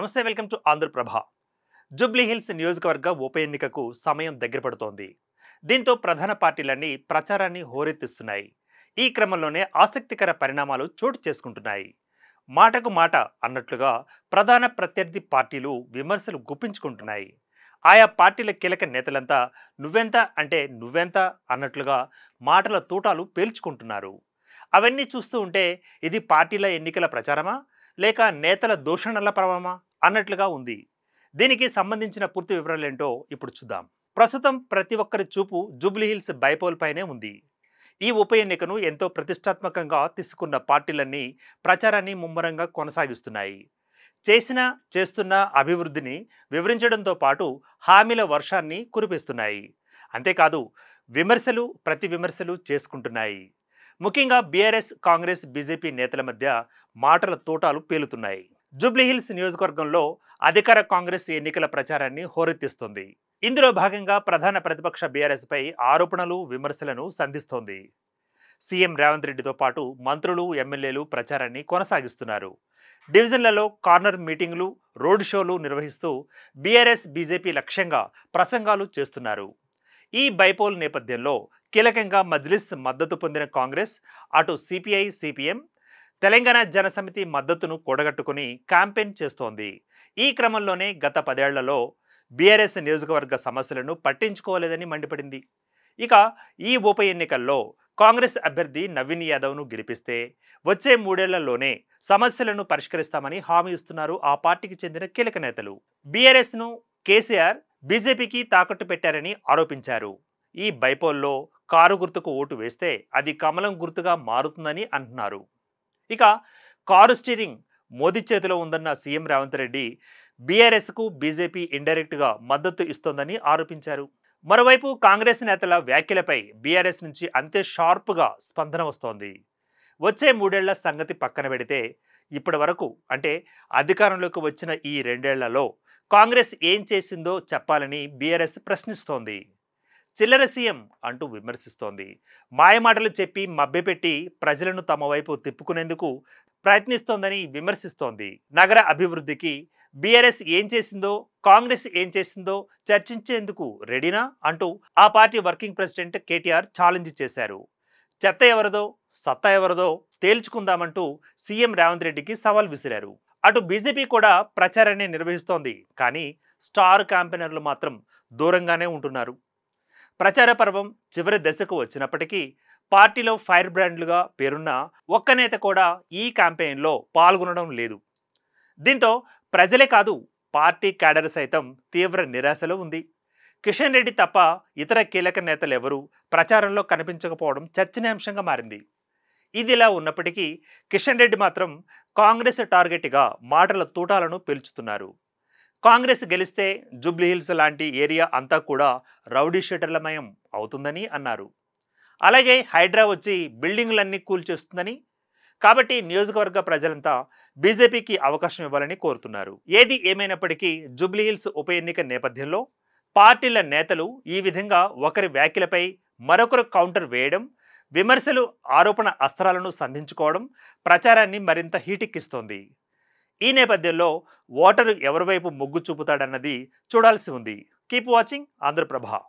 నమస్తే, welcome to Andhra Prabha. Jubilee Hills నియోజకవర్గ ఉప ఎన్నికకు సమయం దగ్గర పడుతోంది. దీంతో ప్రధాన పార్టీలన్నీ ప్రచారాన్ని హోరెత్తిస్తున్నాయి. ఈ క్రమంలోనే ఆసక్తికర పరిణామాలు చోటు చేసుకుంటున్నాయి. మాటకు మాట అన్నట్లుగా ప్రధాన ప్రత్యర్థి పార్టీలు విమర్శలు గుప్పించుకుంటున్నాయి. ఆయా పార్టీల కీలక నేతలంతా నువ్వెంత అంటే నువ్వెంత అన్నట్లుగా మాటల తూటాలు పేల్చుకుంటున్నారు. అవన్నీ చూస్తూ ఉంటే ఇది పార్టీల ఎన్నికల ప్రచారమా లేక నేతల దూషణల ప్రభావమా అన్నట్లుగా ఉంది. దీనికి సంబంధించిన పూర్తి వివరాలేంటో ఇప్పుడు చూద్దాం. ప్రస్తుతం ప్రతి ఒక్కరి చూపు జూబ్లీ హిల్స్ బైపోల్ పైనే ఉంది. ఈ ఉప ఎన్నికను ఎంతో ప్రతిష్టాత్మకంగా తీసుకున్న పార్టీలన్నీ ప్రచారాన్ని ముమ్మరంగా కొనసాగిస్తున్నాయి. చేస్తున్న అభివృద్ధిని వివరించడంతో పాటు హామీల వర్షాన్ని కురిపిస్తున్నాయి. అంతేకాదు ప్రతి విమర్శలు చేసుకుంటున్నాయి. ముఖ్యంగా బీఆర్ఎస్, కాంగ్రెస్, బీజేపీ నేతల మధ్య మాటల తోటాలు పేలుతున్నాయి. జూబ్లీహిల్స్ నియోజకవర్గంలో అధికార కాంగ్రెస్ ఎన్నికల ప్రచారాన్ని హోరెత్తిస్తోంది. ఇందులో భాగంగా ప్రధాన ప్రతిపక్ష బీఆర్ఎస్ పై ఆరోపణలు, విమర్శలను సంధిస్తోంది. సీఎం రేవంత్ రెడ్డితో పాటు మంత్రులు, ఎమ్మెల్యేలు ప్రచారాన్ని కొనసాగిస్తున్నారు. డివిజన్లలో కార్నర్ మీటింగులు, రోడ్ షోలు నిర్వహిస్తూ బీఆర్ఎస్, బీజేపీ లక్ష్యంగా ప్రసంగాలు చేస్తున్నారు. ఈ బైపోల్ నేపథ్యంలో కీలకంగా మజ్లిస్ మద్దతు పొందిన కాంగ్రెస్, అటు సిపిఐ, సిపిఎం, తెలంగాణ జనసమితి మద్దతును కూడగట్టుకుని క్యాంపెయిన్ చేస్తోంది. ఈ క్రమంలోనే గత 10 ఏళ్లలో బీఆర్ఎస్ నియోజకవర్గ సమస్యలను పట్టించుకోలేదని మండిపడింది. ఇక ఈ ఉప ఎన్నికల్లో కాంగ్రెస్ అభ్యర్థి నవీన్ యాదవ్ను గెలిపిస్తే వచ్చే 3 ఏళ్లలోనే సమస్యలను పరిష్కరిస్తామని హామీ ఇస్తున్నారు ఆ పార్టీకి చెందిన కీలక నేతలు. బీఆర్ఎస్ను కేసీఆర్, బీజేపీకి తాకట్టు పెట్టారని ఆరోపించారు. ఈ బైపోల్లో కారు గుర్తుకు ఓటు వేస్తే అది కమలం గుర్తుగా మారుతుందని అంటున్నారు. ఇక కారు స్టీరింగ్ మోదీ చేతిలో ఉందన్న సీఎం రేవంత్ రెడ్డి బీఆర్ఎస్కు బీజేపీ ఇండైరెక్ట్గా మద్దతు ఇస్తోందని ఆరోపించారు. మరోవైపు కాంగ్రెస్ నేతల వ్యాఖ్యలపై బీఆర్ఎస్ నుంచి అంతే షార్ప్గా స్పందన వస్తోంది. వచ్చే 3 ఏళ్ల సంగతి పక్కన పెడితే ఇప్పటి వరకు అంటే అధికారంలోకి వచ్చిన ఈ 2 ఏళ్లలో కాంగ్రెస్ ఏం చేసిందో చెప్పాలని బీఆర్ఎస్ ప్రశ్నిస్తోంది. చిల్లర సీఎం అంటూ విమర్శిస్తోంది. మాయమాటలు చెప్పి మభ్యపెట్టి ప్రజలను తమ వైపు తిప్పుకునేందుకు ప్రయత్నిస్తోందని విమర్శిస్తోంది. నగర అభివృద్ధికి బీఆర్ఎస్ ఏం చేసిందో, కాంగ్రెస్ ఏం చేసిందో చర్చించేందుకు రెడీనా అంటూ ఆ party working president KTR challenge చేశారు. చెత్త ఎవరిదో, సత్తా ఎవరిదో తేల్చుకుందామంటూ సీఎం రేవంత్ రెడ్డికి సవాల్ విసిరారు. అటు బీజేపీ కూడా ప్రచారాన్ని నిర్వహిస్తోంది. కానీ స్టార్ క్యాంపెయినర్లు మాత్రం దూరంగానే ఉంటున్నారు. ప్రచార పర్వం చివరి దశకు వచ్చినప్పటికీ పార్టీలో ఫైర్ బ్రాండ్లుగా పేరున్న ఒక్క నేత కూడా ఈ క్యాంపెయిన్లో పాల్గొనడం లేదు. దీంతో ప్రజలే కాదు, పార్టీ క్యాడర్ సైతం తీవ్ర నిరాశలో ఉంది. కిషన్ రెడ్డి తప్ప ఇతర కీలక నేతలెవరూ ప్రచారంలో కనిపించకపోవడం చర్చనీయాంశంగా మారింది. ఇదిలా ఉన్నప్పటికీ కిషన్ రెడ్డి మాత్రం కాంగ్రెస్ టార్గెట్గా మాటల తూటాలను పేల్చుతున్నారు. కాంగ్రెస్ గెలిస్తే జూబ్లీహిల్స్ లాంటి ఏరియా అంతా కూడా రౌడీ షీటర్లమయం అవుతుందని అన్నారు. అలాగే హైడ్రా వచ్చి బిల్డింగులన్నీ కూల్చేస్తుందని, కాబట్టి నియోజకవర్గ ప్రజలంతా బీజేపీకి అవకాశం ఇవ్వాలని కోరుతున్నారు. ఏది ఏమైనప్పటికీ జూబ్లీహిల్స్ ఉప ఎన్నిక నేపథ్యంలో పార్టీల నేతలు ఈ విధంగా ఒకరి వ్యాఖ్యలపై మరొకరు కౌంటర్ వేయడం, విమర్శలు, ఆరోపణ అస్త్రాలను సంధించుకోవడం ప్రచారాన్ని మరింత హీటెక్కిస్తోంది. ఈ నేపథ్యంలో ఓటరు ఎవరి వైపు మొగ్గు చూపుతాడన్నది చూడాల్సి ఉంది. Keep watching Andhraprabha.